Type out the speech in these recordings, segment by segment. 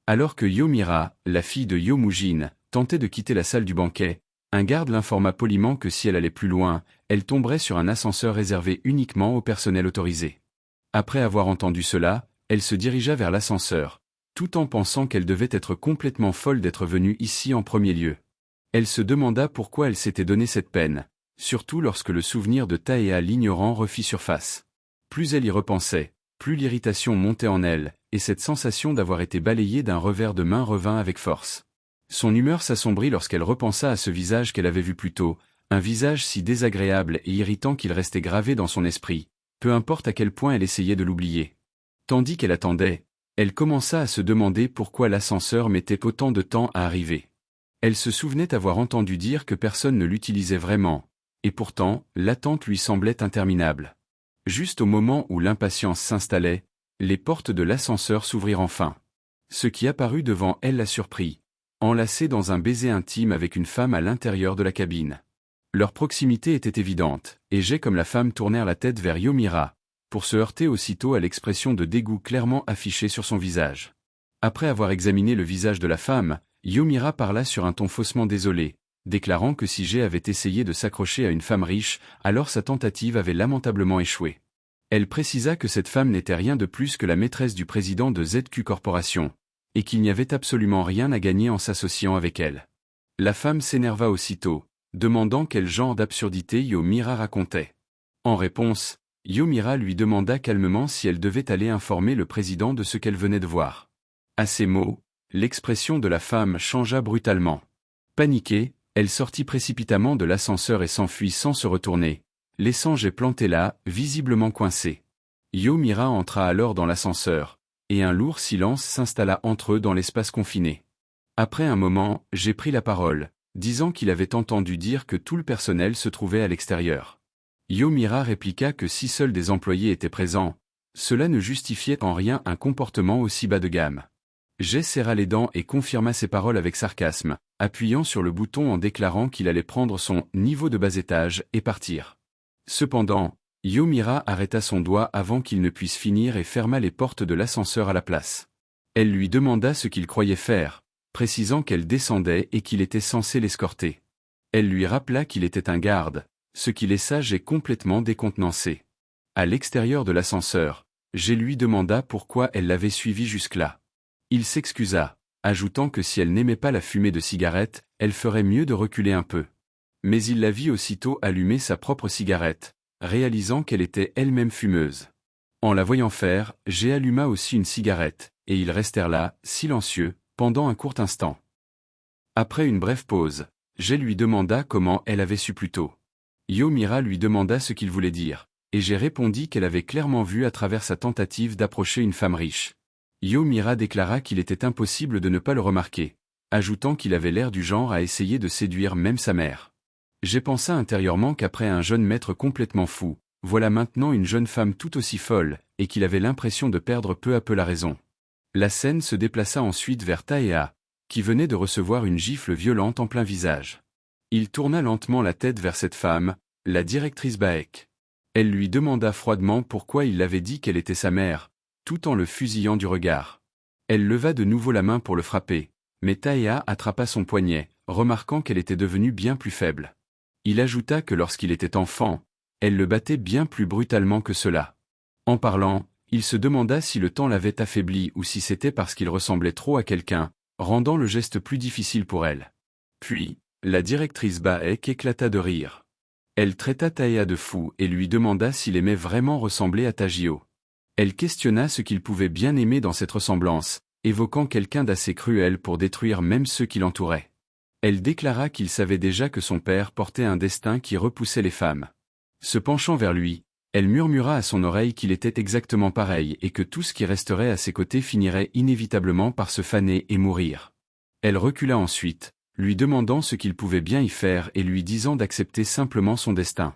Alors que Yomira, la fille de Yomujin, tentait de quitter la salle du banquet, un garde l'informa poliment que si elle allait plus loin, elle tomberait sur un ascenseur réservé uniquement au personnel autorisé. Après avoir entendu cela, elle se dirigea vers l'ascenseur, tout en pensant qu'elle devait être complètement folle d'être venue ici en premier lieu. Elle se demanda pourquoi elle s'était donné cette peine, surtout lorsque le souvenir de Taea l'ignorant refit surface. Plus elle y repensait, plus l'irritation montait en elle, et cette sensation d'avoir été balayée d'un revers de main revint avec force. Son humeur s'assombrit lorsqu'elle repensa à ce visage qu'elle avait vu plus tôt, un visage si désagréable et irritant qu'il restait gravé dans son esprit, peu importe à quel point elle essayait de l'oublier. Tandis qu'elle attendait, elle commença à se demander pourquoi l'ascenseur mettait autant de temps à arriver. Elle se souvenait avoir entendu dire que personne ne l'utilisait vraiment, et pourtant, l'attente lui semblait interminable. Juste au moment où l'impatience s'installait, les portes de l'ascenseur s'ouvrirent enfin. Ce qui apparut devant elle la surprit, enlacée dans un baiser intime avec une femme à l'intérieur de la cabine. Leur proximité était évidente, et Jay comme la femme tournèrent la tête vers Yomira, pour se heurter aussitôt à l'expression de dégoût clairement affichée sur son visage. Après avoir examiné le visage de la femme, Yomira parla sur un ton faussement désolé, déclarant que si Jay avait essayé de s'accrocher à une femme riche, alors sa tentative avait lamentablement échoué. Elle précisa que cette femme n'était rien de plus que la maîtresse du président de ZQ Corporation, et qu'il n'y avait absolument rien à gagner en s'associant avec elle. La femme s'énerva aussitôt, demandant quel genre d'absurdité Yomira racontait. En réponse, Yomira lui demanda calmement si elle devait aller informer le président de ce qu'elle venait de voir. À ces mots, l'expression de la femme changea brutalement. Paniquée, elle sortit précipitamment de l'ascenseur et s'enfuit sans se retourner, laissant Jay planté là, visiblement coincé. Yomira entra alors dans l'ascenseur, et un lourd silence s'installa entre eux dans l'espace confiné. Après un moment, Jay prit la parole, disant qu'il avait entendu dire que tout le personnel se trouvait à l'extérieur. Yomira répliqua que si seuls des employés étaient présents, cela ne justifiait en rien un comportement aussi bas de gamme. Jay serra les dents et confirma ses paroles avec sarcasme, appuyant sur le bouton en déclarant qu'il allait prendre son « niveau de bas étage » et partir. Cependant, Yomira arrêta son doigt avant qu'il ne puisse finir et ferma les portes de l'ascenseur à la place. Elle lui demanda ce qu'il croyait faire, précisant qu'elle descendait et qu'il était censé l'escorter. Elle lui rappela qu'il était un garde, ce qui laissa Jay complètement décontenancé. À l'extérieur de l'ascenseur, Jay lui demanda pourquoi elle l'avait suivi jusque-là. Il s'excusa, ajoutant que si elle n'aimait pas la fumée de cigarette, elle ferait mieux de reculer un peu. Mais il la vit aussitôt allumer sa propre cigarette, réalisant qu'elle était elle-même fumeuse. En la voyant faire, Jay alluma aussi une cigarette, et ils restèrent là, silencieux, pendant un court instant. Après une brève pause, Jay lui demanda comment elle avait su plus tôt. Yomira lui demanda ce qu'il voulait dire, et Jay répondit qu'elle avait clairement vu à travers sa tentative d'approcher une femme riche. Yomira déclara qu'il était impossible de ne pas le remarquer, ajoutant qu'il avait l'air du genre à essayer de séduire même sa mère. Jay pensa intérieurement qu'après un jeune maître complètement fou, voilà maintenant une jeune femme tout aussi folle, et qu'il avait l'impression de perdre peu à peu la raison. La scène se déplaça ensuite vers Taea, qui venait de recevoir une gifle violente en plein visage. Il tourna lentement la tête vers cette femme, la directrice Baek. Elle lui demanda froidement pourquoi il l'avait dit qu'elle était sa mère, tout en le fusillant du regard. Elle leva de nouveau la main pour le frapper, mais Taea attrapa son poignet, remarquant qu'elle était devenue bien plus faible. Il ajouta que lorsqu'il était enfant, elle le battait bien plus brutalement que cela. En parlant, il se demanda si le temps l'avait affaibli ou si c'était parce qu'il ressemblait trop à quelqu'un, rendant le geste plus difficile pour elle. Puis, la directrice Baek éclata de rire. Elle traita Taea de fou et lui demanda s'il aimait vraiment ressembler à Tajio. Elle questionna ce qu'il pouvait bien aimer dans cette ressemblance, évoquant quelqu'un d'assez cruel pour détruire même ceux qui l'entouraient. Elle déclara qu'il savait déjà que son père portait un destin qui repoussait les femmes. Se penchant vers lui, elle murmura à son oreille qu'il était exactement pareil et que tout ce qui resterait à ses côtés finirait inévitablement par se faner et mourir. Elle recula ensuite, lui demandant ce qu'il pouvait bien y faire et lui disant d'accepter simplement son destin.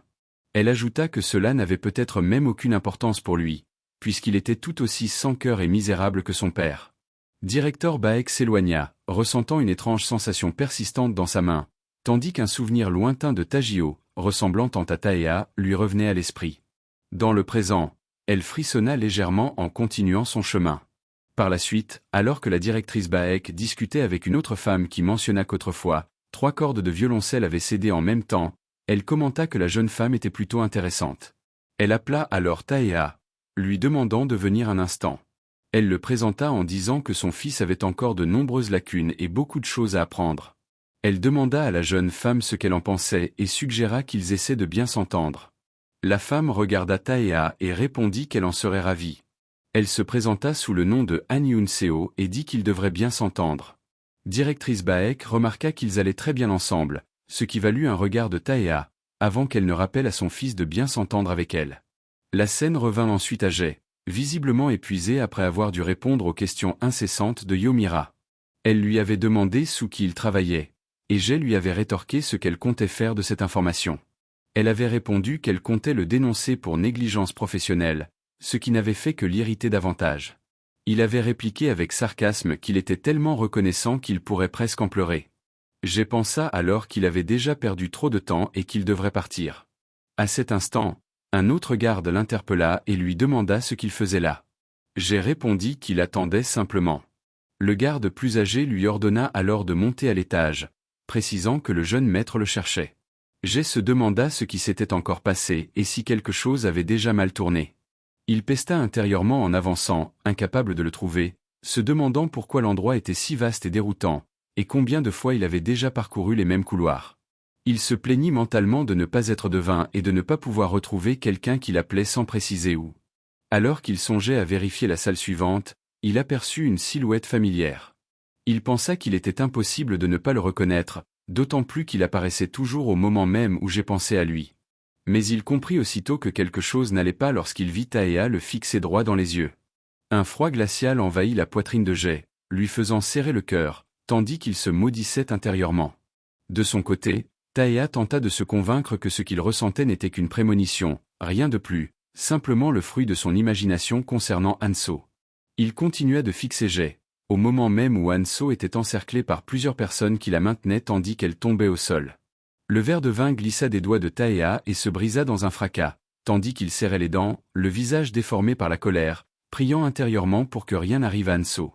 Elle ajouta que cela n'avait peut-être même aucune importance pour lui, puisqu'il était tout aussi sans cœur et misérable que son père. Directeur Baek s'éloigna, ressentant une étrange sensation persistante dans sa main, tandis qu'un souvenir lointain de Tajio, ressemblant tant à Taea, lui revenait à l'esprit. Dans le présent, elle frissonna légèrement en continuant son chemin. Par la suite, alors que la directrice Baek discutait avec une autre femme qui mentionna qu'autrefois, 3 cordes de violoncelle avaient cédé en même temps, elle commenta que la jeune femme était plutôt intéressante. Elle appela alors Taea, lui demandant de venir un instant. Elle le présenta en disant que son fils avait encore de nombreuses lacunes et beaucoup de choses à apprendre. Elle demanda à la jeune femme ce qu'elle en pensait et suggéra qu'ils essaient de bien s'entendre. La femme regarda Taea et répondit qu'elle en serait ravie. Elle se présenta sous le nom de Han Yoon-seo et dit qu'ils devraient bien s'entendre. Directrice Baek remarqua qu'ils allaient très bien ensemble, ce qui valut un regard de Taea, avant qu'elle ne rappelle à son fils de bien s'entendre avec elle. La scène revint ensuite à Jae, visiblement épuisée après avoir dû répondre aux questions incessantes de Yomira. Elle lui avait demandé sous qui il travaillait, et Jae lui avait rétorqué ce qu'elle comptait faire de cette information. Elle avait répondu qu'elle comptait le dénoncer pour négligence professionnelle, ce qui n'avait fait que l'irriter davantage. Il avait répliqué avec sarcasme qu'il était tellement reconnaissant qu'il pourrait presque en pleurer. J'ai pensé alors qu'il avait déjà perdu trop de temps et qu'il devrait partir. À cet instant, un autre garde l'interpella et lui demanda ce qu'il faisait là. J'ai répondu qu'il attendait simplement. Le garde plus âgé lui ordonna alors de monter à l'étage, précisant que le jeune maître le cherchait. J'ai se demanda ce qui s'était encore passé et si quelque chose avait déjà mal tourné. Il pesta intérieurement en avançant, incapable de le trouver, se demandant pourquoi l'endroit était si vaste et déroutant, et combien de fois il avait déjà parcouru les mêmes couloirs. Il se plaignit mentalement de ne pas être devin et de ne pas pouvoir retrouver quelqu'un qui l'appelait sans préciser où. Alors qu'il songeait à vérifier la salle suivante, il aperçut une silhouette familière. Il pensa qu'il était impossible de ne pas le reconnaître, d'autant plus qu'il apparaissait toujours au moment même où j'ai pensé à lui. Mais il comprit aussitôt que quelque chose n'allait pas lorsqu'il vit Taea le fixer droit dans les yeux. Un froid glacial envahit la poitrine de Jae, lui faisant serrer le cœur, tandis qu'il se maudissait intérieurement. De son côté, Taea tenta de se convaincre que ce qu'il ressentait n'était qu'une prémonition, rien de plus, simplement le fruit de son imagination concernant Hanso. Il continua de fixer Jae, au moment même où Hanso était encerclée par plusieurs personnes qui la maintenaient tandis qu'elle tombait au sol. Le verre de vin glissa des doigts de Taea et se brisa dans un fracas, tandis qu'il serrait les dents, le visage déformé par la colère, priant intérieurement pour que rien n'arrive à Hanso.